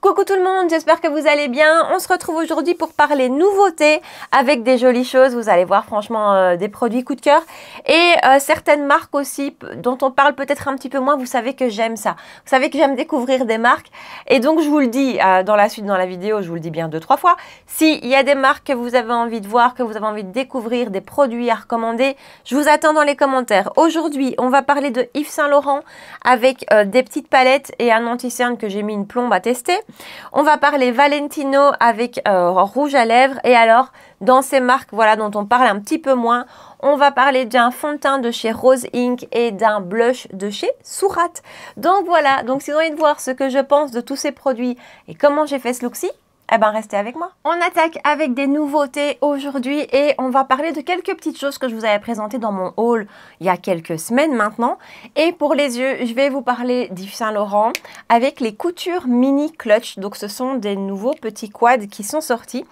Coucou tout le monde, j'espère que vous allez bien. On se retrouve aujourd'hui pour parler nouveautés avec des jolies choses. Vous allez voir franchement des produits coup de cœur et certaines marques aussi dont on parle peut-être un petit peu moins. Vous savez que j'aime ça. Vous savez que j'aime découvrir des marques et donc je vous le dis dans la suite, dans la vidéo, je vous le dis bien 2-3 fois. S'il y a des marques que vous avez envie de voir, que vous avez envie de découvrir, des produits à recommander, je vous attends dans les commentaires. Aujourd'hui, on va parler de Yves Saint Laurent avec des petites palettes et un anti-cerne que j'ai mis une plombe à tester. On va parler Valentino avec rouge à lèvres. Et alors, dans ces marques voilà, dont on parle un petit peu moins, on va parler d'un fond de teint de chez Rose Inc et d'un blush de chez Surat. Donc voilà, donc si vous avez envie de voir ce que je pense de tous ces produits et comment j'ai fait ce look-ci, eh ben restez avec moi. On attaque avec des nouveautés aujourd'hui et on va parler de quelques petites choses que je vous avais présentées dans mon haul il y a quelques semaines maintenant. Et pour les yeux, je vais vous parler d'Yves Saint Laurent avec les coutures mini clutch. Donc ce sont des nouveaux petits quads qui sont sortis.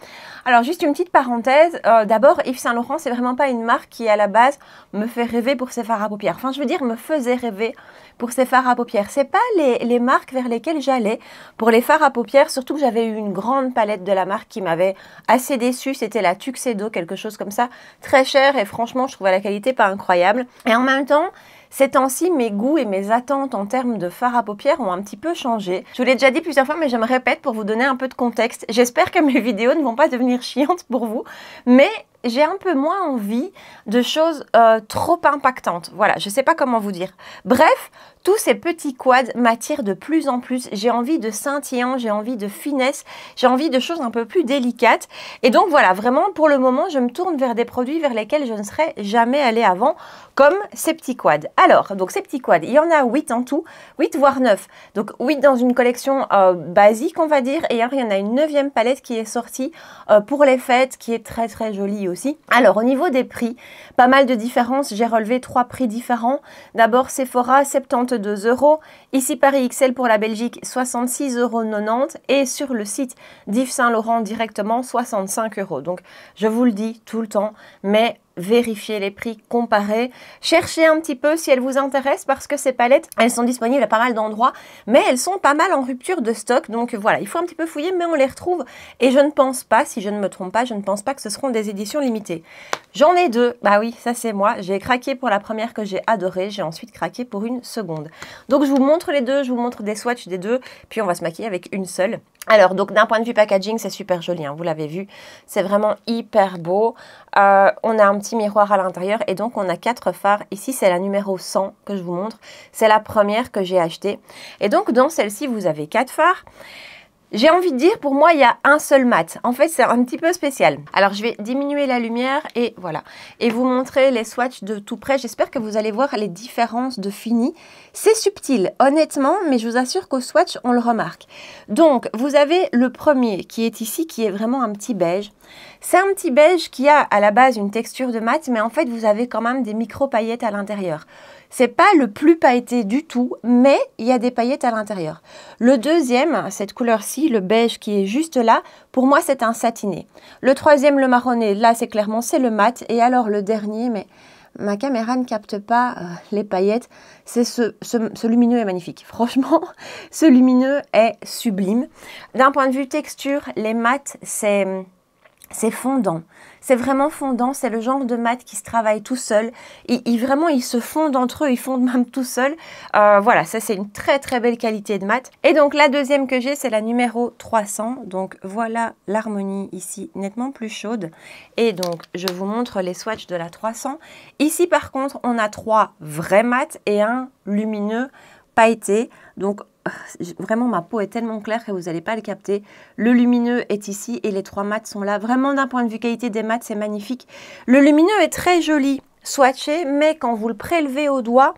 Alors juste une petite parenthèse, d'abord Yves Saint Laurent c'est vraiment pas une marque qui à la base me fait rêver pour ses fards à paupières. Enfin je veux dire me faisait rêver pour ses fards à paupières. C'est pas les marques vers lesquelles j'allais pour les fards à paupières, surtout que j'avais eu une grande palette de la marque qui m'avait assez déçue. C'était la Tuxedo, quelque chose comme ça, très cher et franchement je trouvais la qualité pas incroyable. Et en même temps, ces temps-ci, mes goûts et mes attentes en termes de fard à paupières ont un petit peu changé. Je vous l'ai déjà dit plusieurs fois, mais je me répète pour vous donner un peu de contexte. J'espère que mes vidéos ne vont pas devenir chiantes pour vous, mais j'ai un peu moins envie de choses trop impactantes. Voilà, je ne sais pas comment vous dire. Bref, tous ces petits quads m'attirent de plus en plus. J'ai envie de scintillant, j'ai envie de finesse, j'ai envie de choses un peu plus délicates. Et donc voilà, vraiment pour le moment, je me tourne vers des produits vers lesquels je ne serais jamais allée avant, comme ces petits quads. Alors, donc ces petits quads, il y en a 8 en tout, 8 voire 9. Donc 8 dans une collection basique, on va dire. Et alors, il y en a une 9e palette qui est sortie pour les fêtes, qui est très très jolie aussi. Alors, au niveau des prix, pas mal de différences. J'ai relevé 3 prix différents. D'abord, Sephora, 72 €. Ici, Paris XL pour la Belgique, 66,90 € et sur le site d'Yves Saint Laurent directement, 65 €. Donc, je vous le dis tout le temps, mais vérifiez les prix, comparez, cherchez un petit peu si elles vous intéressent parce que ces palettes, elles sont disponibles à pas mal d'endroits, mais elles sont pas mal en rupture de stock. Donc voilà, il faut un petit peu fouiller, mais on les retrouve. Et je ne pense pas, si je ne me trompe pas, je ne pense pas que ce seront des éditions limitées. J'en ai 2, bah oui, ça c'est moi. J'ai craqué pour la première que j'ai adorée, j'ai ensuite craqué pour une seconde. Donc je vous montre les deux, je vous montre des swatchs des deux, puis on va se maquiller avec une seule. Alors, donc d'un point de vue packaging, c'est super joli, hein, vous l'avez vu, c'est vraiment hyper beau. On a un petit miroir à l'intérieur et donc on a 4 fards. Ici, c'est la numéro 100 que je vous montre. C'est la première que j'ai achetée. Et donc, dans celle-ci, vous avez 4 fards. J'ai envie de dire, pour moi, il y a un seul mat. En fait, c'est un petit peu spécial. Alors, je vais diminuer la lumière et voilà. Et vous montrer les swatchs de tout près. J'espère que vous allez voir les différences de fini. C'est subtil, honnêtement, mais je vous assure qu'au swatch, on le remarque. Donc, vous avez le premier qui est ici, qui est vraiment un petit beige. C'est un petit beige qui a à la base une texture de mat, mais en fait, vous avez quand même des micro-paillettes à l'intérieur. C'est pas le plus pailleté du tout, mais il y a des paillettes à l'intérieur. Le deuxième, cette couleur-ci, le beige qui est juste là, pour moi, c'est un satiné. Le troisième, le marronné, là, c'est clairement, c'est le mat. Et alors, le dernier, mais ma caméra ne capte pas les paillettes. C'est ce lumineux est magnifique. Franchement, ce lumineux est sublime. D'un point de vue texture, les mats, c'est fondant. C'est vraiment fondant. C'est le genre de mat qui se travaille tout seul. Vraiment, ils se fondent entre eux. Ils fondent même tout seuls. Voilà, ça, c'est une très, très belle qualité de mat. Et donc, la deuxième que j'ai, c'est la numéro 300. Donc, voilà l'harmonie ici, nettement plus chaude. Et donc, je vous montre les swatchs de la 300. Ici, par contre, on a 3 vrais mats et un lumineux pailleté. Donc, vraiment, ma peau est tellement claire que vous n'allez pas le capter. Le lumineux est ici et les 3 mats sont là. Vraiment, d'un point de vue qualité des mats, c'est magnifique. Le lumineux est très joli swatché, mais quand vous le prélevez au doigt,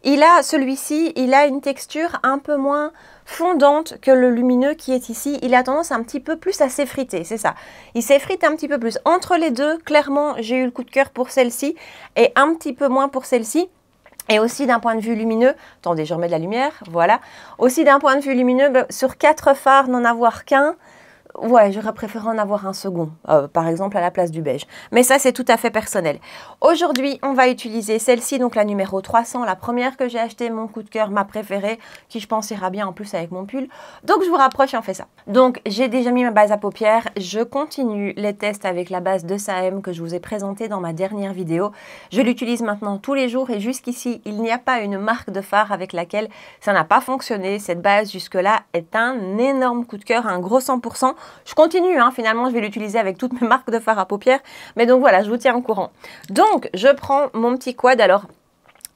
celui-ci, il a une texture un peu moins fondante que le lumineux qui est ici. Il a tendance un petit peu plus à s'effriter, c'est ça. Il s'effrite un petit peu plus. Entre les deux, clairement, j'ai eu le coup de cœur pour celle-ci et un petit peu moins pour celle-ci. Et aussi d'un point de vue lumineux, attendez, je remets de la lumière, voilà. Aussi d'un point de vue lumineux, sur 4 fards, n'en avoir qu'un, Ouais, j'aurais préféré en avoir un second, par exemple à la place du beige. Mais ça, c'est tout à fait personnel. Aujourd'hui, on va utiliser celle-ci, donc la numéro 300, la première que j'ai achetée, mon coup de cœur, ma préférée, qui je pense ira bien en plus avec mon pull. Donc, je vous rapproche et on fait ça. Donc, j'ai déjà mis ma base à paupières. Je continue les tests avec la base de Saem que je vous ai présentée dans ma dernière vidéo. Je l'utilise maintenant tous les jours et jusqu'ici, il n'y a pas une marque de fard avec laquelle ça n'a pas fonctionné. Cette base, jusque-là, est un énorme coup de cœur, un gros 100%. Je continue, hein, finalement, je vais l'utiliser avec toutes mes marques de fard à paupières. Mais donc voilà, je vous tiens au courant. Donc, je prends mon petit quad. Alors,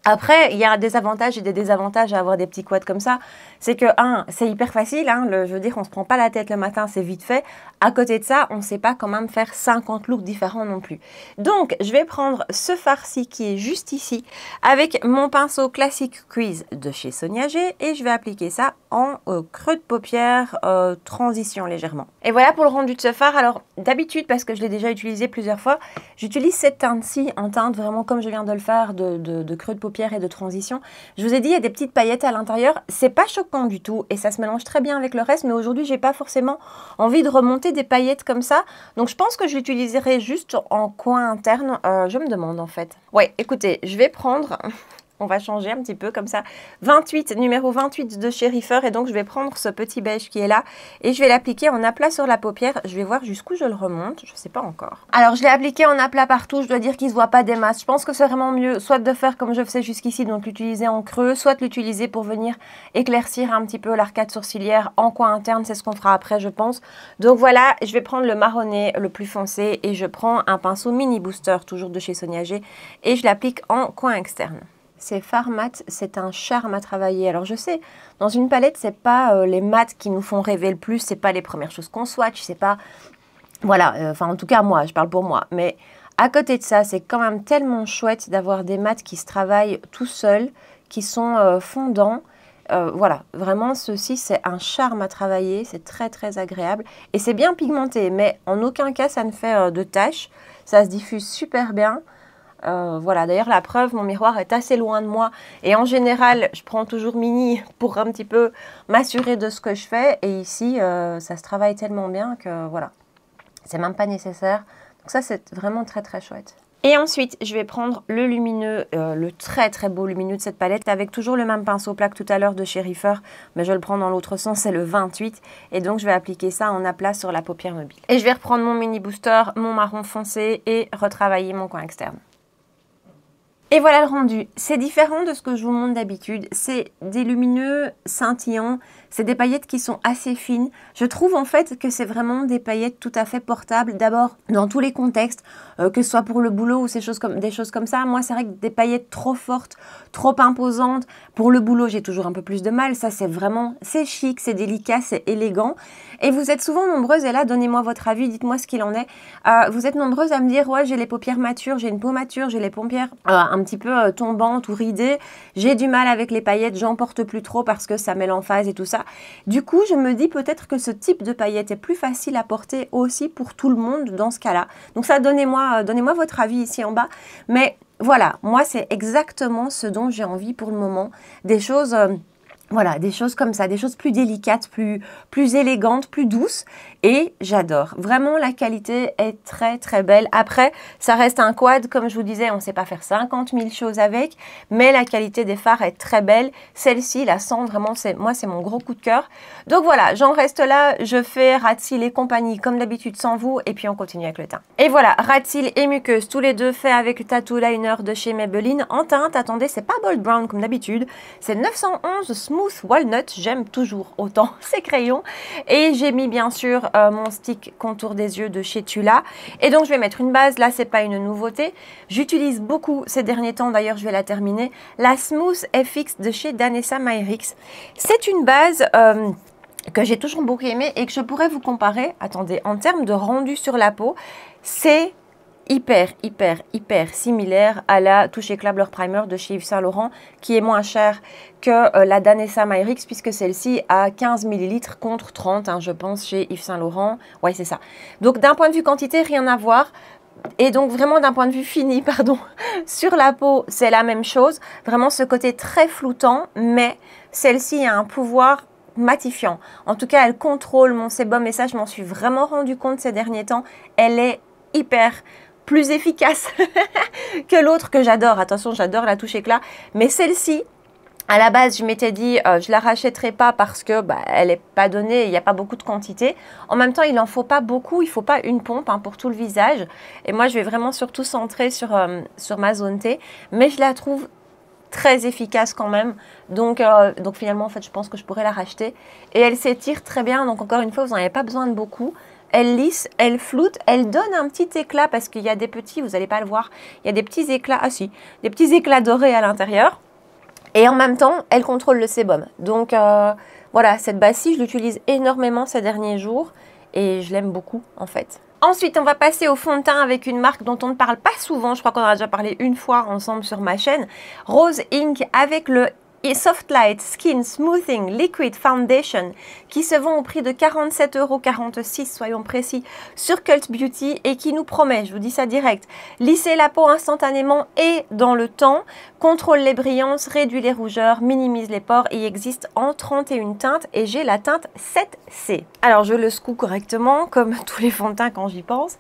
après, il y a des avantages et des désavantages à avoir des petits quads comme ça. C'est que, c'est hyper facile. Hein, je veux dire, on ne se prend pas la tête le matin, c'est vite fait. À côté de ça, on ne sait pas quand même faire 50 looks différents non plus. Donc, je vais prendre ce fard-ci qui est juste ici avec mon pinceau classique Crease de chez Sonia G et je vais appliquer ça en creux de paupière, transition légèrement. Et voilà pour le rendu de ce fard. Alors, d'habitude, parce que je l'ai déjà utilisé plusieurs fois, j'utilise cette teinte-ci en teinte vraiment comme je viens de le faire de creux de paupière et de transition. Je vous ai dit, il y a des petites paillettes à l'intérieur. C'est pas choquant du tout et ça se mélange très bien avec le reste. Mais aujourd'hui, j'ai pas forcément envie de remonter des paillettes comme ça. Donc, je pense que je l'utiliserai juste en coin interne. Je me demande en fait. Ouais, écoutez, je vais prendre... On va changer un petit peu comme ça. 28, numéro 28 de chez Reefer. Et donc, je vais prendre ce petit beige qui est là. Et je vais l'appliquer en aplat sur la paupière. Je vais voir jusqu'où je le remonte. Je ne sais pas encore. Alors, je l'ai appliqué en aplat partout. Je dois dire qu'il ne se voit pas des masses. Je pense que c'est vraiment mieux soit de faire comme je faisais jusqu'ici, donc l'utiliser en creux, soit de l'utiliser pour venir éclaircir un petit peu l'arcade sourcilière en coin interne. C'est ce qu'on fera après, je pense. Donc, voilà, je vais prendre le marronné le plus foncé. Et je prends un pinceau mini booster, toujours de chez Sonia G. Et je l'applique en coin externe. Ces fards mat, c'est un charme à travailler. Alors je sais, dans une palette, c'est pas les mats qui nous font rêver le plus, c'est pas les premières choses qu'on swatch, c'est pas... Voilà, enfin en tout cas moi, je parle pour moi. Mais à côté de ça, c'est quand même tellement chouette d'avoir des mats qui se travaillent tout seuls, qui sont fondants. Voilà, vraiment ceci c'est un charme à travailler, c'est très très agréable. Et c'est bien pigmenté, mais en aucun cas ça ne fait de taches. Ça se diffuse super bien. Voilà, d'ailleurs la preuve, mon miroir est assez loin de moi et en général je prends toujours mini pour un petit peu m'assurer de ce que je fais et ici ça se travaille tellement bien que voilà, c'est même pas nécessaire. Donc ça c'est vraiment très très chouette. Et ensuite je vais prendre le lumineux, le très très beau lumineux de cette palette avec toujours le même pinceau plat que tout à l'heure de chez Reefer, mais je le prends dans l'autre sens, c'est le 28 et donc je vais appliquer ça en aplat sur la paupière mobile. Et je vais reprendre mon mini booster, mon marron foncé et retravailler mon coin externe. Et voilà le rendu. C'est différent de ce que je vous montre d'habitude. C'est des lumineux scintillants. C'est des paillettes qui sont assez fines. Je trouve en fait que c'est vraiment des paillettes tout à fait portables. D'abord, dans tous les contextes, que ce soit pour le boulot ou des choses comme ça. Moi, c'est vrai que des paillettes trop fortes, trop imposantes. Pour le boulot, j'ai toujours un peu plus de mal. Ça, c'est vraiment, c'est chic, c'est délicat, c'est élégant. Et vous êtes souvent nombreuses, et là, donnez-moi votre avis, dites-moi ce qu'il en est. Vous êtes nombreuses à me dire, ouais, j'ai les paupières matures, j'ai une peau mature, j'ai les paupières un petit peu tombantes ou ridées. J'ai du mal avec les paillettes, j'en porte plus trop parce que ça met l'emphase et tout ça. Du coup, je me dis peut-être que ce type de paillettes est plus facile à porter aussi pour tout le monde dans ce cas-là. Donc ça, donnez-moi votre avis ici en bas. Mais voilà, moi, c'est exactement ce dont j'ai envie pour le moment. Des choses... Voilà, des choses comme ça, des choses plus délicates, plus élégantes, plus douces. Et j'adore. Vraiment, la qualité est très, très belle. Après, ça reste un quad. Comme je vous disais, on ne sait pas faire 50 000 choses avec. Mais la qualité des fards est très belle. Celle-ci, la cendre, vraiment, moi, c'est mon gros coup de cœur. Donc voilà, j'en reste là. Je fais Rat-Sil et compagnie, comme d'habitude, sans vous. Et puis, on continue avec le teint. Et voilà, Rat-Sil et Muqueuse, tous les deux faits avec Tattoo Liner de chez Maybelline. En teinte, attendez, c'est pas Bold Brown comme d'habitude. C'est 911 Smooth Walnut, j'aime toujours autant ces crayons. Et j'ai mis bien sûr mon stick contour des yeux de chez Tula. Et donc je vais mettre une base, là c'est pas une nouveauté. J'utilise beaucoup ces derniers temps, d'ailleurs je vais la terminer. La Smooth FX de chez Danessa Myricks. C'est une base... que j'ai toujours beaucoup aimé et que je pourrais vous comparer, attendez, en termes de rendu sur la peau, c'est hyper similaire à la Touche Éclat Blur Primer de chez Yves Saint Laurent, qui est moins chère que la Danessa Myricks, puisque celle-ci a 15 ml contre 30, hein, je pense, chez Yves Saint Laurent. Ouais, c'est ça. Donc, d'un point de vue quantité, rien à voir. Et donc, vraiment, d'un point de vue fini, pardon, sur la peau, c'est la même chose. Vraiment, ce côté très floutant, mais celle-ci a un pouvoir matifiant. En tout cas, elle contrôle mon sébum et ça, je m'en suis vraiment rendu compte ces derniers temps. Elle est hyper plus efficace que l'autre que j'adore. Attention, j'adore la touche éclat, mais celle-ci, à la base, je m'étais dit, je la rachèterai pas parce que elle n'est pas donnée, il n'y a pas beaucoup de quantité. En même temps, il n'en faut pas beaucoup, il ne faut pas une pompe hein, pour tout le visage. Et moi, je vais vraiment surtout centrer sur ma zone T, mais je la trouve très efficace quand même. Donc finalement, en fait, je pense que je pourrais la racheter. Et elle s'étire très bien, donc encore une fois, vous n'en avez pas besoin de beaucoup. Elle lisse, elle floute, elle donne un petit éclat parce qu'il y a des petits, vous n'allez pas le voir, il y a des petits éclats, ah si, des petits éclats dorés à l'intérieur. Et en même temps, elle contrôle le sébum. Donc voilà, cette base-ci, je l'utilise énormément ces derniers jours et je l'aime beaucoup en fait. Ensuite, on va passer au fond de teint avec une marque dont on ne parle pas souvent. Je crois qu'on en a déjà parlé une fois ensemble sur ma chaîne. Rose Inc avec le Soft Light Skin Smoothing Liquid Foundation qui se vend au prix de 47,46 €, soyons précis, sur Cult Beauty et qui nous promet, je vous dis ça direct, lisser la peau instantanément et dans le temps, contrôle les brillances, réduit les rougeurs, minimise les pores et existe en 31 teintes et j'ai la teinte 7C. Alors je le secoue correctement comme tous les fonds de teint quand j'y pense.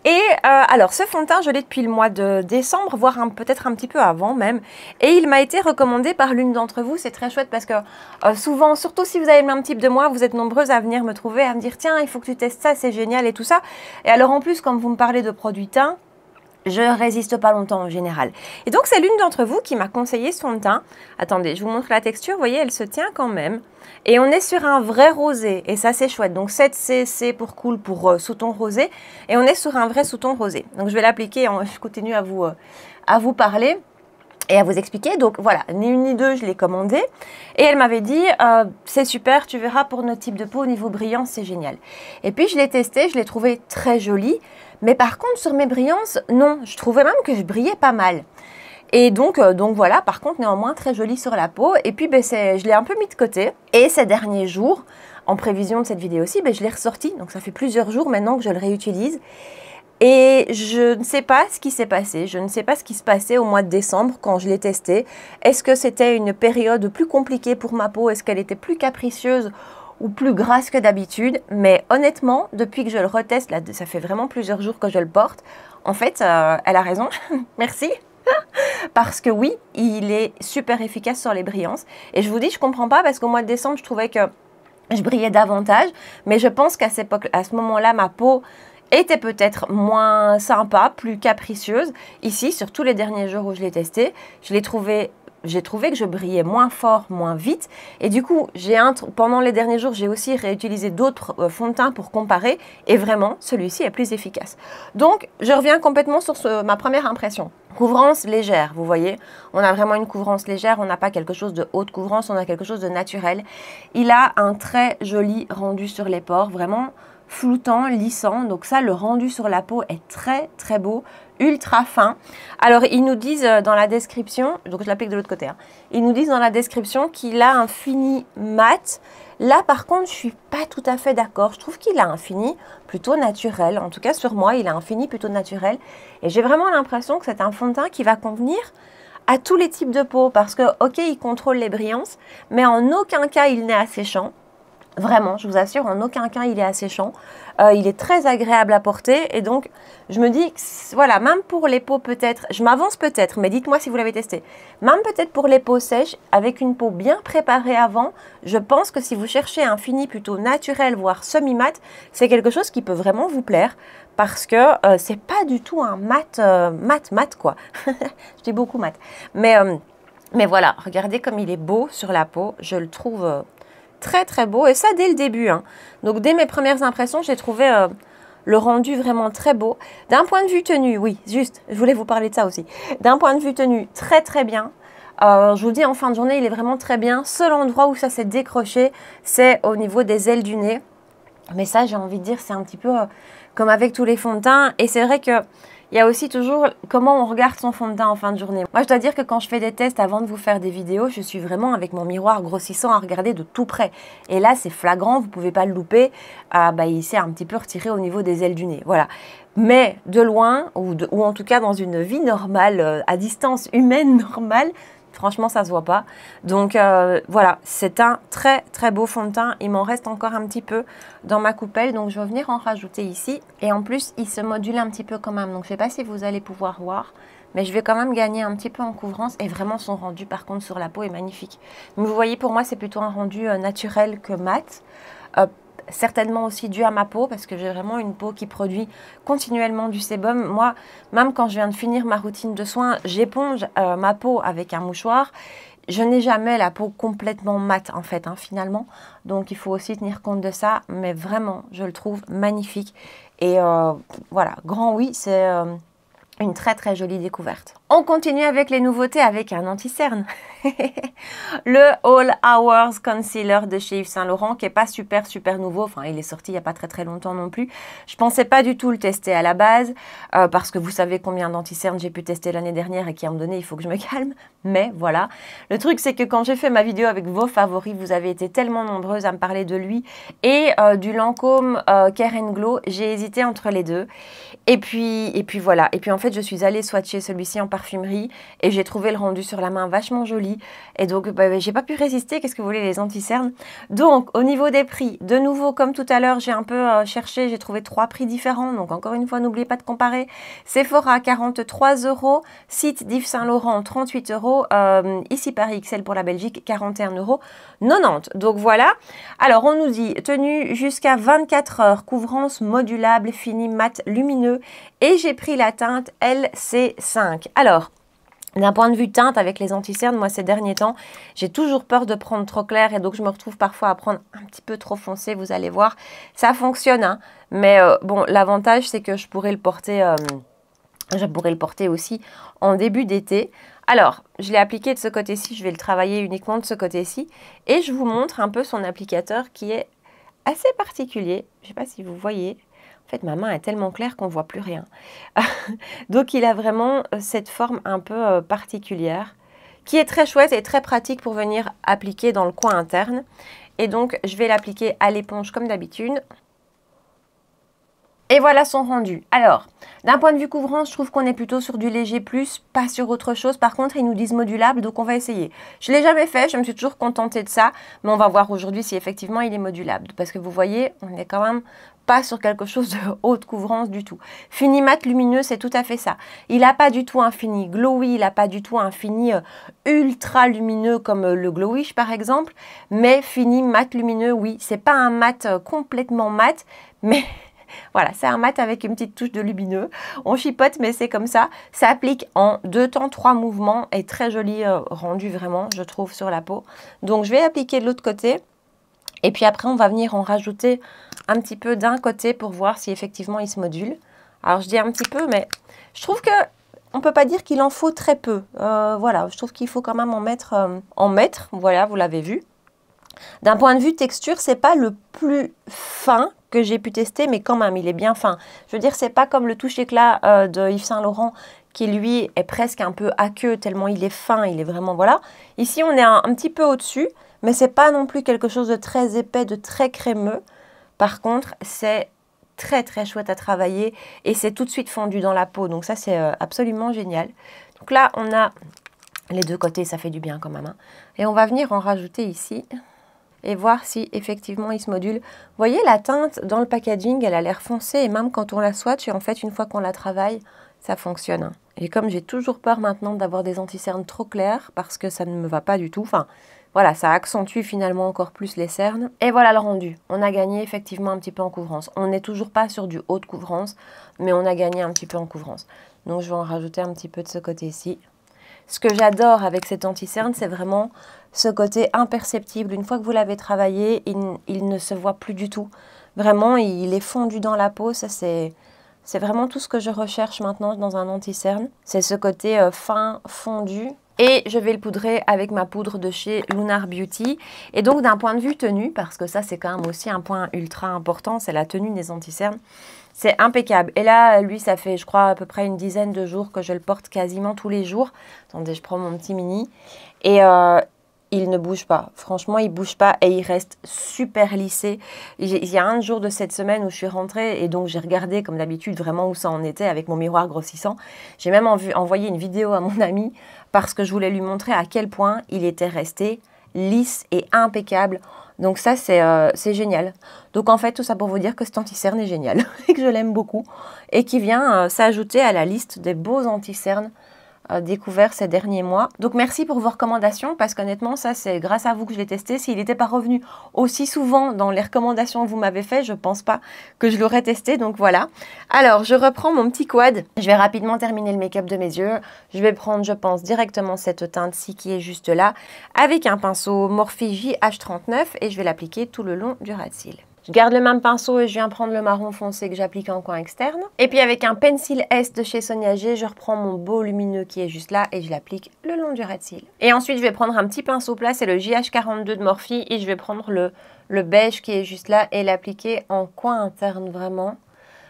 Et alors ce fond de teint je l'ai depuis le mois de décembre, voire peut-être un petit peu avant même, et il m'a été recommandé par l'une d'entre vous. C'est très chouette parce que souvent, surtout si vous avez le même type de moi, vous êtes nombreuses à venir me trouver, à me dire tiens, il faut que tu testes ça, c'est génial et tout ça. Et alors en plus, comme vous me parlez de produits teint, je résiste pas longtemps en général. Et donc c'est l'une d'entre vous qui m'a conseillé ce fond de teint. Attendez, je vous montre la texture, vous voyez, elle se tient quand même. Et on est sur un vrai rosé, et ça c'est chouette. Donc 7C, c'est pour cool, pour sous-ton rosé. Et on est sur un vrai sous-ton rosé. Donc je vais l'appliquer, je continue à vous parler et à vous expliquer. Donc voilà, ni une ni deux, je l'ai commandé. Et elle m'avait dit, c'est super, tu verras pour notre type de peau, au niveau brillance, c'est génial. Et puis je l'ai testé, je l'ai trouvé très joli. Mais par contre, sur mes brillances, non, je trouvais même que je brillais pas mal. Et donc voilà, par contre, néanmoins, très joli sur la peau. Et puis, je l'ai un peu mis de côté. Et ces derniers jours, en prévision de cette vidéo-ci, je l'ai ressorti. Donc ça fait plusieurs jours maintenant que je le réutilise. Et je ne sais pas ce qui s'est passé, je ne sais pas ce qui se passait au mois de décembre quand je l'ai testé. Est-ce que c'était une période plus compliquée pour ma peau? Est-ce qu'elle était plus capricieuse ou plus grasse que d'habitude? Mais honnêtement, depuis que je le reteste, là, ça fait vraiment plusieurs jours que je le porte, en fait, elle a raison, merci. Parce que oui, il est super efficace sur les brillances. Et je vous dis, je ne comprends pas parce qu'au mois de décembre, je trouvais que je brillais davantage. Mais je pense qu'à ce moment-là, ma peau était peut-être moins sympa, plus capricieuse. Ici, sur tous les derniers jours où je l'ai testé, j'ai trouvé que je brillais moins fort, moins vite. Et du coup, pendant les derniers jours, j'ai aussi réutilisé d'autres fonds de teint pour comparer. Et vraiment, celui-ci est plus efficace. Donc, je reviens complètement sur ma première impression. Couvrance légère, vous voyez. On a vraiment une couvrance légère. On n'a pas quelque chose de haute couvrance, on a quelque chose de naturel. Il a un très joli rendu sur les pores, vraiment floutant, lissant. Donc ça, le rendu sur la peau est très très beau, ultra fin. Alors ils nous disent dans la description, donc je l'applique de l'autre côté, hein, ils nous disent dans la description qu'il a un fini mat. Là par contre, je suis pas tout à fait d'accord. Je trouve qu'il a un fini plutôt naturel. En tout cas sur moi, il a un fini plutôt naturel. Et j'ai vraiment l'impression que c'est un fond de teint qui va convenir à tous les types de peau. Parce que ok, il contrôle les brillances, mais en aucun cas il n'est asséchant. Vraiment, je vous assure, en aucun cas il est asséchant. Il est très agréable à porter et donc je me dis, que, voilà, même pour les peaux peut-être, je m'avance peut-être, mais dites-moi si vous l'avez testé. Même peut-être pour les peaux sèches, avec une peau bien préparée avant, je pense que si vous cherchez un fini plutôt naturel, voire semi-mat, c'est quelque chose qui peut vraiment vous plaire parce que c'est pas du tout un mat quoi. Je dis beaucoup mat. Mais voilà, regardez comme il est beau sur la peau, je le trouve très très beau et ça dès le début hein. Donc dès mes premières impressions j'ai trouvé le rendu vraiment très beau. D'un point de vue tenue, oui juste, je voulais vous parler de ça aussi. D'un point de vue tenue, très très bien. Je vous dis en fin de journée il est vraiment très bien. Seul endroit où ça s'est décroché c'est au niveau des ailes du nez. Mais ça j'ai envie de dire c'est un petit peu comme avec tous les fonds de teint. Et c'est vrai que il y a aussi toujours comment on regarde son fond de teint en fin de journée. Moi, je dois dire que quand je fais des tests avant de vous faire des vidéos, je suis vraiment avec mon miroir grossissant à regarder de tout près. Et là, c'est flagrant, vous ne pouvez pas le louper. Il s'est un petit peu retiré au niveau des ailes du nez. Voilà. Mais de loin, ou en tout cas dans une vie normale, à distance humaine normale, Franchement, ça se voit pas. Donc voilà, c'est un très très beau fond de teint. Il m'en reste encore un petit peu dans ma coupelle. Donc je vais venir en rajouter ici. Et en plus, il se module un petit peu quand même. Donc je ne sais pas si vous allez pouvoir voir. Mais je vais quand même gagner un petit peu en couvrance. Et vraiment, son rendu par contre sur la peau est magnifique. Mais vous voyez, pour moi, c'est plutôt un rendu naturel que mat. Certainement aussi dû à ma peau parce que j'ai vraiment une peau qui produit continuellement du sébum. Moi, même quand je viens de finir ma routine de soins, j'éponge ma peau avec un mouchoir. Je n'ai jamais la peau complètement mate en fait, finalement. Donc il faut aussi tenir compte de ça. Mais vraiment, je le trouve magnifique. Et voilà, grand oui, c'est une très très jolie découverte. On continue avec les nouveautés avec un anti-cerne. Le All Hours Concealer de chez Yves Saint Laurent qui n'est pas super nouveau. Enfin, il est sorti il n'y a pas très longtemps non plus. Je ne pensais pas du tout le tester à la base parce que vous savez combien d'anti-cernes j'ai pu tester l'année dernière et qui à un moment donné, il faut que je me calme. Mais voilà. Le truc, c'est que quand j'ai fait ma vidéo avec vos favoris, vous avez été tellement nombreuses à me parler de lui et du Lancôme Care & Glow. J'ai hésité entre les deux. Et puis voilà. Et puis en fait, je suis allée swatcher celui-ci en parfumerie et j'ai trouvé le rendu sur la main vachement joli. Et donc, j'ai pas pu résister. Qu'est-ce que vous voulez, les anti-cernes? Donc, au niveau des prix, de nouveau, comme tout à l'heure, j'ai un peu cherché. J'ai trouvé 3 prix différents. Donc, encore une fois, n'oubliez pas de comparer. Sephora, 43 €. Site d'Yves Saint Laurent, 38 €. Ici, Paris XL pour la Belgique, 41,90 €. Donc, voilà. Alors, on nous dit tenue jusqu'à 24 heures, couvrance modulable, fini, mat, lumineux. Et j'ai pris la teinte LC5. Alors, d'un point de vue teinte avec les anti-cernes, moi ces derniers temps, j'ai toujours peur de prendre trop clair et donc je me retrouve parfois à prendre un petit peu trop foncé, vous allez voir. Ça fonctionne, mais bon, l'avantage c'est que je pourrais le porter aussi en début d'été. Alors, je l'ai appliqué de ce côté-ci, je vais le travailler uniquement de ce côté-ci et je vous montre un peu son applicateur qui est assez particulier. Je ne sais pas si vous voyez. En fait, ma main est tellement claire qu'on ne voit plus rien. Donc, il a vraiment cette forme un peu particulière qui est très chouette et très pratique pour venir appliquer dans le coin interne. Et donc, je vais l'appliquer à l'éponge comme d'habitude. Et voilà son rendu. Alors, d'un point de vue couvrance, je trouve qu'on est plutôt sur du léger plus, pas sur autre chose. Par contre, ils nous disent modulable, donc on va essayer. Je ne l'ai jamais fait, je me suis toujours contentée de ça. Mais on va voir aujourd'hui si effectivement il est modulable. Parce que vous voyez, on n'est quand même pas sur quelque chose de haute couvrance du tout. Fini mat lumineux, c'est tout à fait ça. Il n'a pas du tout un fini glowy, il n'a pas du tout un fini ultra lumineux comme le Glowish par exemple. Mais fini mat lumineux, oui. C'est pas un mat complètement mat, mais... Voilà, c'est un mat avec une petite touche de lumineux. On chipote, mais c'est comme ça. Ça applique en 2 temps, 3 mouvements et très joli rendu vraiment, je trouve, sur la peau. Donc, je vais appliquer de l'autre côté. Et puis après, on va venir en rajouter un petit peu d'un côté pour voir si effectivement il se module. Alors, je dis un petit peu, mais je trouve que on ne peut pas dire qu'il en faut très peu. Voilà, je trouve qu'il faut quand même en mettre. Voilà, vous l'avez vu. D'un point de vue texture, c'est pas le plus fin que j'ai pu tester, mais quand même, il est bien fin. Je veux dire, c'est pas comme le touche éclat de Yves Saint Laurent qui, lui, est presque un peu aqueux, tellement il est fin, il est vraiment, voilà. Ici, on est un petit peu au-dessus, mais c'est pas non plus quelque chose de très épais, de très crémeux. Par contre, c'est très chouette à travailler et c'est tout de suite fondu dans la peau. Donc ça, c'est absolument génial. Donc là, on a les deux côtés, ça fait du bien quand même. Et on va venir en rajouter ici et voir si effectivement il se module. Vous voyez la teinte dans le packaging, elle a l'air foncée et même quand on la swatch, et en fait une fois qu'on la travaille, ça fonctionne. Et comme j'ai toujours peur maintenant d'avoir des anti-cernes trop clairs parce que ça ne me va pas du tout, enfin voilà, ça accentue finalement encore plus les cernes. Et voilà le rendu. On a gagné effectivement un petit peu en couvrance. On n'est toujours pas sur du haute couvrance, mais on a gagné un petit peu en couvrance. Donc je vais en rajouter un petit peu de ce côté-ci. Ce que j'adore avec cet anti-cerne, c'est vraiment ce côté imperceptible. Une fois que vous l'avez travaillé, il ne se voit plus du tout. Vraiment, il est fondu dans la peau. Ça, c'est vraiment tout ce que je recherche maintenant dans un anti-cerne. C'est ce côté fin, fondu. Et je vais le poudrer avec ma poudre de chez Lunar Beauty. Et donc, d'un point de vue tenue, parce que ça, c'est quand même aussi un point ultra important, c'est la tenue des anti-cernes. C'est impeccable. Et là, lui, ça fait, je crois, à peu près une dizaine de jours que je le porte quasiment tous les jours. Attendez, je prends mon petit mini. Et il ne bouge pas. Franchement, il bouge pas et il reste super lissé. Il y a un jour de cette semaine où je suis rentrée et donc j'ai regardé comme d'habitude vraiment où ça en était avec mon miroir grossissant. J'ai même envoyé une vidéo à mon ami parce que je voulais lui montrer à quel point il était resté lisse et impeccable. Donc ça, c'est génial. Donc en fait, tout ça pour vous dire que cet anti-cerne est génial et que je l'aime beaucoup et qui vient s'ajouter à la liste des beaux anti-cernes découvert ces derniers mois. Donc merci pour vos recommandations parce qu'honnêtement ça c'est grâce à vous que je l'ai testé. S'il n'était pas revenu aussi souvent dans les recommandations que vous m'avez fait, je pense pas que je l'aurais testé, donc voilà. Alors je reprends mon petit quad, je vais rapidement terminer le make-up de mes yeux. Je vais prendre je pense directement cette teinte-ci qui est juste là avec un pinceau Morphe JH39 et je vais l'appliquer tout le long du ras de cils. Je garde le même pinceau et je viens prendre le marron foncé que j'applique en coin externe. Et puis avec un Pencil S de chez Sonia G, je reprends mon beau lumineux qui est juste là et je l'applique le long du ras de cils. Et ensuite, je vais prendre un petit pinceau plat, c'est le JH42 de Morphe et je vais prendre le beige qui est juste là et l'appliquer en coin interne vraiment.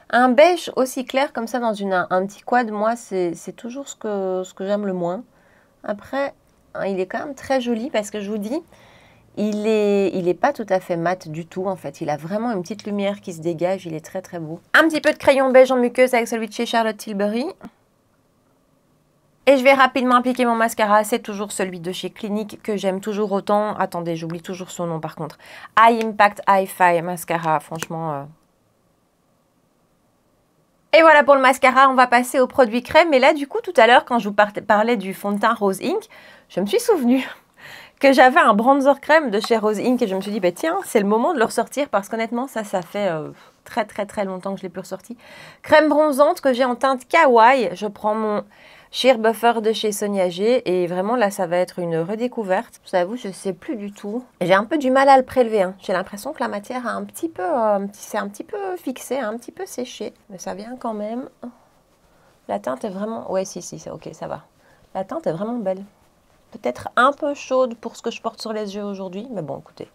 Un beige aussi clair comme ça dans un petit quad, moi, c'est toujours ce que j'aime le moins. Après, il est quand même très joli parce que je vous dis, il est pas tout à fait mat du tout en fait, il a vraiment une petite lumière qui se dégage, il est très très beau. Un petit peu de crayon beige en muqueuse avec celui de chez Charlotte Tilbury. Et je vais rapidement appliquer mon mascara, c'est toujours celui de chez Clinique que j'aime toujours autant. Attendez, j'oublie toujours son nom par contre. High Impact Hi-Fi Mascara, franchement... Et voilà pour le mascara, on va passer au produit crème. Et là du coup tout à l'heure quand je vous parlais du fond de teint Rose Inc, je me suis souvenue que j'avais un bronzer crème de chez Rose Inc et je me suis dit, bah, tiens, c'est le moment de le ressortir parce qu'honnêtement, ça fait très longtemps que je l'ai plus ressorti. Crème bronzante que j'ai en teinte Kawaii. Je prends mon Sheer Buffer de chez Sonia G et vraiment là, ça va être une redécouverte. Je vous avoue, je ne sais plus du tout. J'ai un peu du mal à le prélever. Hein. J'ai l'impression que la matière a un petit peu, c'est un petit peu fixé, un petit peu séché, mais ça vient quand même. La teinte est vraiment, ouais, si, ok, ça va. La teinte est vraiment belle. Peut-être un peu chaude pour ce que je porte sur les yeux aujourd'hui. Mais bon, écoutez,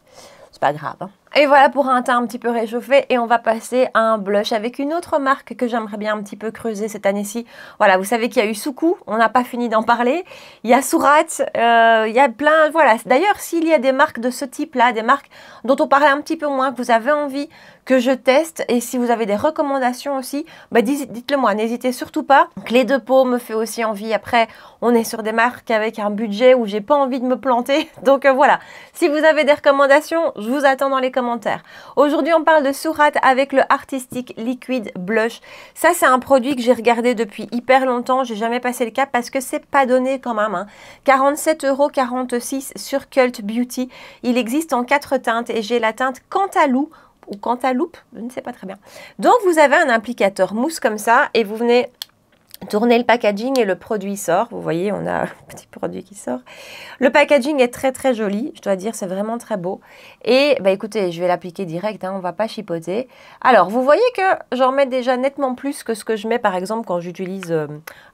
c'est pas grave. Hein. Et voilà pour un teint un petit peu réchauffé. Et on va passer à un blush avec une autre marque que j'aimerais bien un petit peu creuser cette année-ci. Voilà, vous savez qu'il y a eu Sukou. On n'a pas fini d'en parler. Il y a Surat. Il y a plein... Voilà. D'ailleurs, s'il y a des marques de ce type-là, des marques dont on parlait un petit peu moins, que vous avez envie que je teste, et si vous avez des recommandations aussi, bah dites-le moi, n'hésitez surtout pas. Clé de peau me fait aussi envie. Après, on est sur des marques avec un budget où j'ai pas envie de me planter. Donc voilà, si vous avez des recommandations, je vous attends dans les commentaires. Aujourd'hui, on parle de Surat avec le Artistic Liquid Blush. Ça, c'est un produit que j'ai regardé depuis hyper longtemps. J'ai jamais passé le cap parce que c'est pas donné quand même. Hein. 47,46 € sur Cult Beauty. Il existe en 4 teintes et j'ai la teinte Cantalou ou Cantaloupe, je ne sais pas très bien. Donc, vous avez un applicateur mousse comme ça et vous venez tourner le packaging et le produit sort. Vous voyez, on a un petit produit qui sort. Le packaging est très joli, je dois dire, c'est vraiment très beau. Et bah écoutez, je vais l'appliquer direct, hein, on va pas chipoter. Alors, vous voyez que j'en mets déjà nettement plus que ce que je mets par exemple quand j'utilise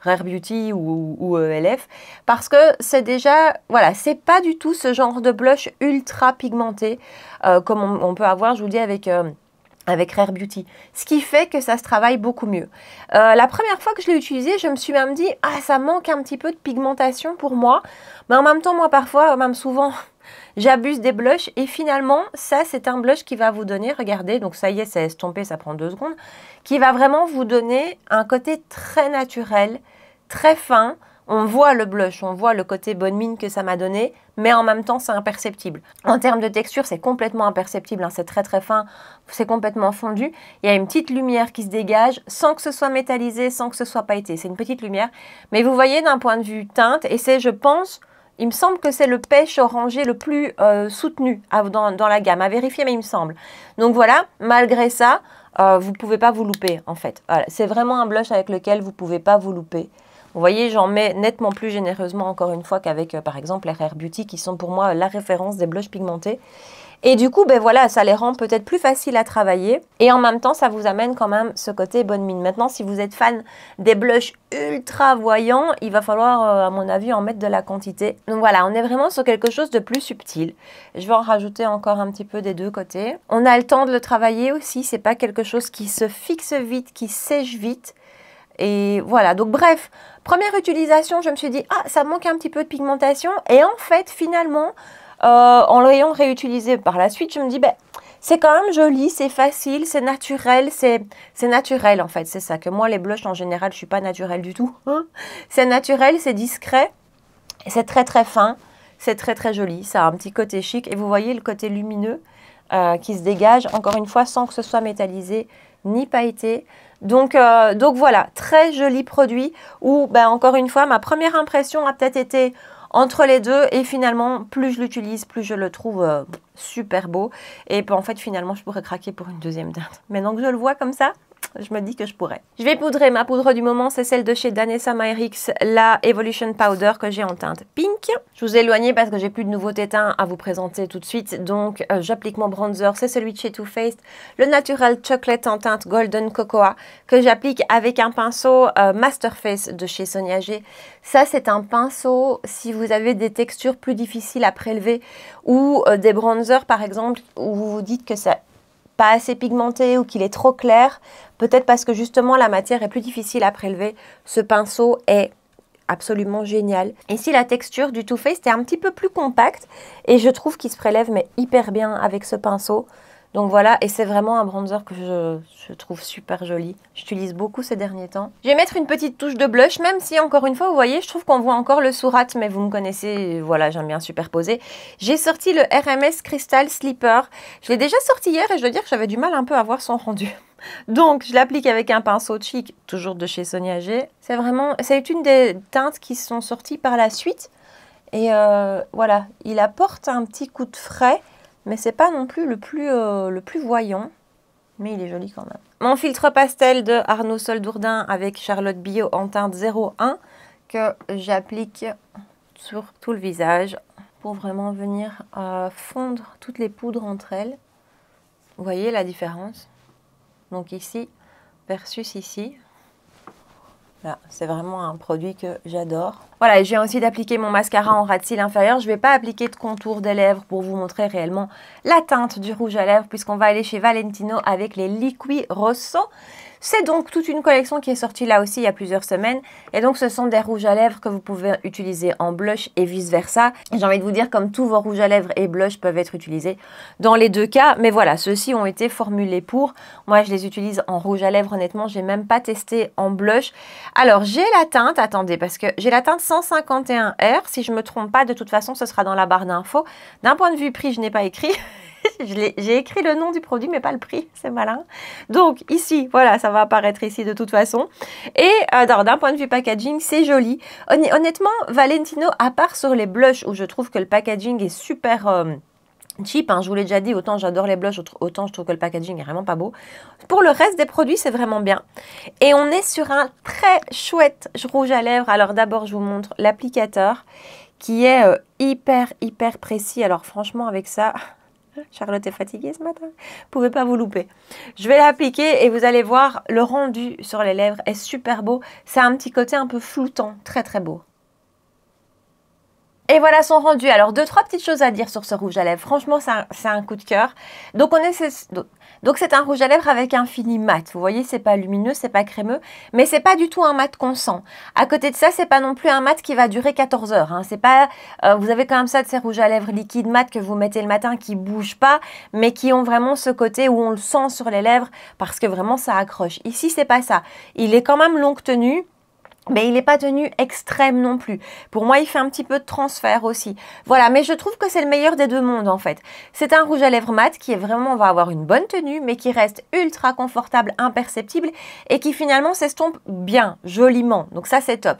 Rare Beauty ou ELF. Parce que c'est déjà, voilà, c'est pas du tout ce genre de blush ultra pigmenté comme on peut avoir, je vous dis, avec Rare Beauty, ce qui fait que ça se travaille beaucoup mieux. La première fois que je l'ai utilisé, je me suis même dit « Ah, ça manque un petit peu de pigmentation pour moi ». Mais en même temps, moi parfois, même souvent, j'abuse des blushs. Et finalement, ça, c'est un blush qui va vous donner, regardez, donc ça y est, c'est estompé, ça prend 2 secondes, qui va vraiment vous donner un côté très naturel, très fin. On voit le blush, on voit le côté bonne mine que ça m'a donné, mais en même temps, c'est imperceptible. En termes de texture, c'est complètement imperceptible, hein, c'est très fin, c'est complètement fondu. Il y a une petite lumière qui se dégage, sans que ce soit métallisé, sans que ce soit pailleté. C'est une petite lumière, mais vous voyez d'un point de vue teinte, et c'est, je pense, il me semble que c'est le pêche orangé le plus soutenu dans la gamme, à vérifier, mais il me semble. Donc voilà, malgré ça, vous ne pouvez pas vous louper, en fait. Voilà, c'est vraiment un blush avec lequel vous ne pouvez pas vous louper. Vous voyez, j'en mets nettement plus généreusement encore une fois qu'avec par exemple les Rare Beauty qui sont pour moi la référence des blushs pigmentés. Et du coup, ben voilà, ça les rend peut-être plus faciles à travailler et en même temps, ça vous amène quand même ce côté bonne mine. Maintenant, si vous êtes fan des blushs ultra voyants, il va falloir, à mon avis, en mettre de la quantité. Donc voilà, on est vraiment sur quelque chose de plus subtil. Je vais en rajouter encore un petit peu des deux côtés. On a le temps de le travailler aussi, c'est pas quelque chose qui se fixe vite, qui sèche vite. Et voilà, donc bref, première utilisation, je me suis dit, ah, ça manque un petit peu de pigmentation. Et en fait, finalement, en l'ayant réutilisé par la suite, je me dis, ben, c'est quand même joli, c'est facile, c'est naturel, c'est naturel en fait, c'est ça. Que moi, les blushs en général, je suis pas naturelle du tout. Hein. C'est naturel, c'est discret, c'est très très fin, c'est très très joli. Ça a un petit côté chic et vous voyez le côté lumineux qui se dégage, encore une fois, sans que ce soit métallisé ni pailleté. Donc voilà, très joli produit où, ben, encore une fois, ma première impression a peut-être été entre les deux et finalement, plus je l'utilise, plus je le trouve super beau. Et en fait, finalement, je pourrais craquer pour une deuxième teinte. Maintenant que je le vois comme ça, je me dis que je pourrais. Je vais poudrer. Ma poudre du moment, c'est celle de chez Danessa Myricks, la Evolution Powder que j'ai en teinte pink. Je vous ai éloigné parce que j'ai plus de nouveautés teints à vous présenter tout de suite. Donc, j'applique mon bronzer. C'est celui de chez Too Faced, le Natural Chocolate en teinte Golden Cocoa que j'applique avec un pinceau Masterface de chez Sonia G. Ça, c'est un pinceau si vous avez des textures plus difficiles à prélever ou des bronzers, par exemple, où vous vous dites que ça pas assez pigmenté ou qu'il est trop clair, peut-être parce que justement la matière est plus difficile à prélever, ce pinceau est absolument génial. Ici la texture du Too Faced est un petit peu plus compacte et je trouve qu'il se prélève mais hyper bien avec ce pinceau. Donc voilà, et c'est vraiment un bronzer que je trouve super joli. J'utilise beaucoup ces derniers temps. Je vais mettre une petite touche de blush, même si encore une fois, vous voyez, je trouve qu'on voit encore le Surat, mais vous me connaissez, voilà, j'aime bien superposer. J'ai sorti le RMS Crystal Slipper. Je l'ai déjà sorti hier et je dois dire que j'avais du mal un peu à voir son rendu. Donc, je l'applique avec un pinceau chic, toujours de chez Sonia G. C'est une des teintes qui sont sorties par la suite. Et voilà, il apporte un petit coup de frais. Mais c'est pas non plus le plus voyant. Mais il est joli quand même. Mon filtre pastel de Arnaud Soldourdin avec Charlotte Bio en teinte 01 que j'applique sur tout le visage pour vraiment venir fondre toutes les poudres entre elles. Vous voyez la différence? Donc ici versus ici. Là, c'est vraiment un produit que j'adore. Voilà, et je viens aussi d'appliquer mon mascara en ras de cils inférieur. Je ne vais pas appliquer de contour des lèvres pour vous montrer réellement la teinte du rouge à lèvres puisqu'on va aller chez Valentino avec les Liqui Rosso. C'est donc toute une collection qui est sortie là aussi il y a plusieurs semaines. Et donc, ce sont des rouges à lèvres que vous pouvez utiliser en blush et vice-versa. J'ai envie de vous dire, comme tous vos rouges à lèvres et blush peuvent être utilisés dans les deux cas. Mais voilà, ceux-ci ont été formulés pour. Moi, je les utilise en rouge à lèvres. Honnêtement, je n'ai même pas testé en blush. Alors, j'ai la teinte, attendez, parce que j'ai la teinte 151R. Si je ne me trompe pas, de toute façon, ce sera dans la barre d'infos. D'un point de vue prix, je n'ai pas écrit. J'ai écrit le nom du produit, mais pas le prix, c'est malin. Donc ici, voilà, ça va apparaître ici de toute façon. Et d'un point de vue packaging, c'est joli. Honnêtement, Valentino, à part sur les blushs, où je trouve que le packaging est super cheap, hein, je vous l'ai déjà dit, autant j'adore les blushs, autant je trouve que le packaging est vraiment pas beau. Pour le reste des produits, c'est vraiment bien. Et on est sur un très chouette rouge à lèvres. Alors d'abord, je vous montre l'applicateur qui est hyper précis. Alors franchement, avec ça... Charlotte est fatiguée ce matin, vous ne pouvez pas vous louper. Je vais l'appliquer et vous allez voir, le rendu sur les lèvres est super beau. C'est un petit côté un peu floutant, très beau. Et voilà son rendu. Alors, 2-3 petites choses à dire sur ce rouge à lèvres. Franchement, c'est un coup de cœur. Donc, c'est un rouge à lèvres avec un fini mat. Vous voyez, c'est pas lumineux, c'est pas crémeux, mais c'est pas du tout un mat qu'on sent. À côté de ça, c'est pas non plus un mat qui va durer 14 heures. Hein. C'est pas, vous avez quand même ça de ces rouges à lèvres liquides mat que vous mettez le matin qui bougent pas, mais qui ont vraiment ce côté où on le sent sur les lèvres parce que vraiment ça accroche. Ici, c'est pas ça. Il est quand même longue tenue. Mais il n'est pas tenu extrême non plus. Pour moi, il fait un petit peu de transfert aussi. Voilà, mais je trouve que c'est le meilleur des deux mondes en fait. C'est un rouge à lèvres mat qui est vraiment, va avoir une bonne tenue, mais qui reste ultra confortable, imperceptible et qui finalement s'estompe bien, joliment. Donc ça, c'est top.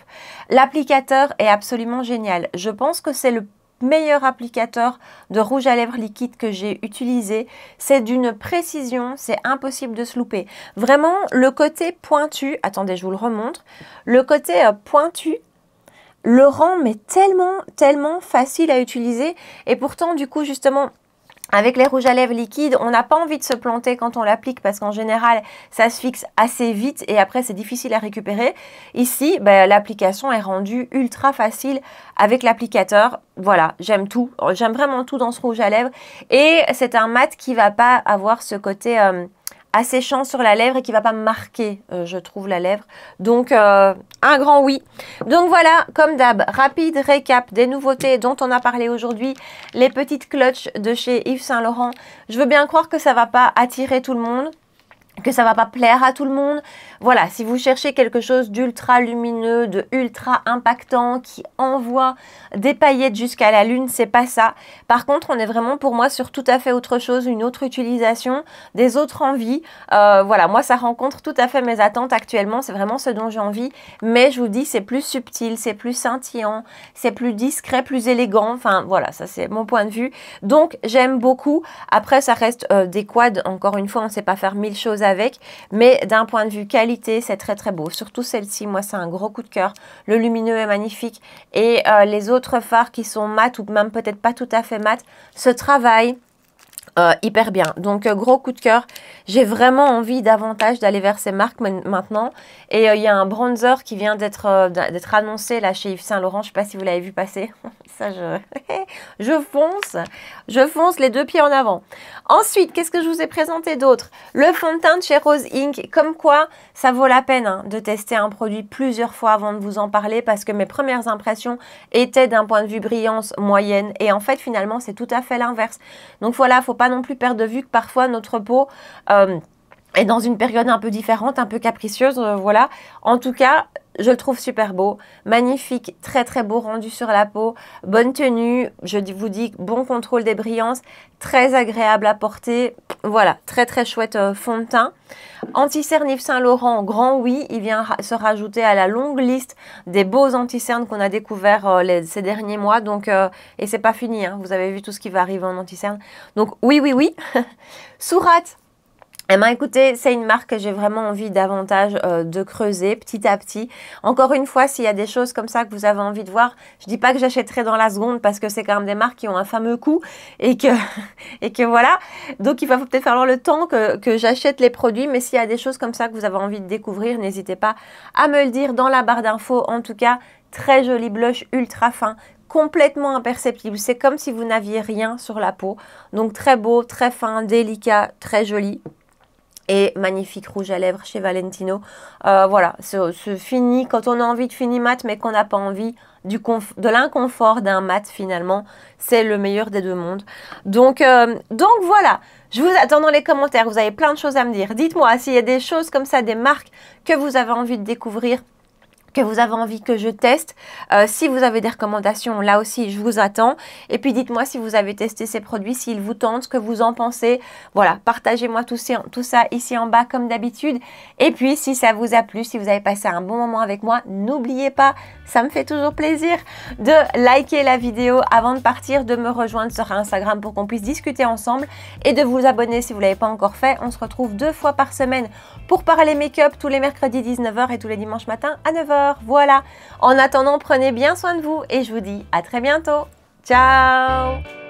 L'applicateur est absolument génial. Je pense que c'est le meilleur applicateur de rouge à lèvres liquide que j'ai utilisé. C'est d'une précision, c'est impossible de se louper. Vraiment, le côté pointu, attendez, je vous le remontre, le côté pointu le rend mais tellement facile à utiliser et pourtant du coup justement avec les rouges à lèvres liquides, on n'a pas envie de se planter quand on l'applique parce qu'en général, ça se fixe assez vite et après, c'est difficile à récupérer. Ici, l'application est rendue ultra facile avec l'applicateur. Voilà, j'aime tout. J'aime vraiment tout dans ce rouge à lèvres. Et c'est un mat qui ne va pas avoir ce côté asséchant sur la lèvre et qui va pas marquer, je trouve, la lèvre. Donc, un grand oui. Donc voilà, comme d'hab, rapide récap des nouveautés dont on a parlé aujourd'hui. Les petites clutches de chez Yves Saint Laurent. Je veux bien croire que ça va pas attirer tout le monde, que ça va pas plaire à tout le monde. Voilà, si vous cherchez quelque chose d'ultra lumineux, de ultra impactant, qui envoie des paillettes jusqu'à la lune, c'est pas ça. Par contre, on est vraiment pour moi sur tout à fait autre chose, une autre utilisation, des autres envies. Voilà, moi ça rencontre tout à fait mes attentes actuellement, c'est vraiment ce dont j'ai envie. Mais je vous dis, c'est plus subtil, c'est plus scintillant, c'est plus discret, plus élégant. Enfin voilà, ça c'est mon point de vue. Donc j'aime beaucoup. Après, ça reste des quads, encore une fois, on ne sait pas faire mille choses avec, mais d'un point de vue qualité, c'est très très beau. Surtout celle-ci, moi c'est un gros coup de cœur. Le lumineux est magnifique et les autres fards qui sont mat ou même peut-être pas tout à fait mat se travaillent hyper bien. Donc gros coup de cœur. J'ai vraiment envie davantage d'aller vers ces marques maintenant. Et il y a un bronzer qui vient d'être annoncé là chez Yves Saint Laurent. Je ne sais pas si vous l'avez vu passer. Ça, je fonce les deux pieds en avant. Ensuite, qu'est-ce que je vous ai présenté d'autre? Le fond de teint de chez Rose Inc. Comme quoi, ça vaut la peine de tester un produit plusieurs fois avant de vous en parler, parce que mes premières impressions étaient d'un point de vue brillance moyenne. Et en fait, finalement, c'est tout à fait l'inverse. Donc voilà, faut pas non plus perdre de vue que parfois notre peau est dans une période un peu différente, un peu capricieuse, voilà. En tout cas, je le trouve super beau, magnifique, très très beau rendu sur la peau, bonne tenue, je vous dis bon contrôle des brillances, très agréable à porter, voilà, très très chouette fond de teint. Anti-cerne Yves Saint Laurent, grand oui, il vient se rajouter à la longue liste des beaux anti-cernes qu'on a découvert ces derniers mois, donc, et c'est pas fini, hein, vous avez vu tout ce qui va arriver en anti-cerne, donc oui, oui, oui. Surate. Eh bien, écoutez, c'est une marque que j'ai vraiment envie davantage de creuser petit à petit. Encore une fois, s'il y a des choses comme ça que vous avez envie de voir, je dis pas que j'achèterai dans la seconde parce que c'est quand même des marques qui ont un fameux coût et que voilà. Donc, il va peut-être falloir le temps que j'achète les produits. Mais s'il y a des choses comme ça que vous avez envie de découvrir, n'hésitez pas à me le dire dans la barre d'infos. En tout cas, très joli blush ultra fin, complètement imperceptible. C'est comme si vous n'aviez rien sur la peau. Donc, très beau, très fin, délicat, très joli. Et magnifique rouge à lèvres chez Valentino. Voilà, ce fini, quand on a envie de fini mat, mais qu'on n'a pas envie de l'inconfort d'un mat finalement, c'est le meilleur des deux mondes. Donc voilà, je vous attends dans les commentaires, vous avez plein de choses à me dire. Dites-moi s'il y a des choses comme ça, des marques que vous avez envie de découvrir, que vous avez envie que je teste. Si vous avez des recommandations, là aussi, je vous attends. Et puis, dites-moi si vous avez testé ces produits, s'ils vous tentent, ce que vous en pensez. Voilà, partagez-moi tout ça ici en bas, comme d'habitude. Et puis, si ça vous a plu, si vous avez passé un bon moment avec moi, n'oubliez pas, ça me fait toujours plaisir de liker la vidéo avant de partir, de me rejoindre sur Instagram pour qu'on puisse discuter ensemble et de vous abonner si vous ne l'avez pas encore fait. On se retrouve 2 fois par semaine pour parler make-up tous les mercredis 19h et tous les dimanches matin à 9h. Voilà, en attendant, prenez bien soin de vous et je vous dis à très bientôt. Ciao!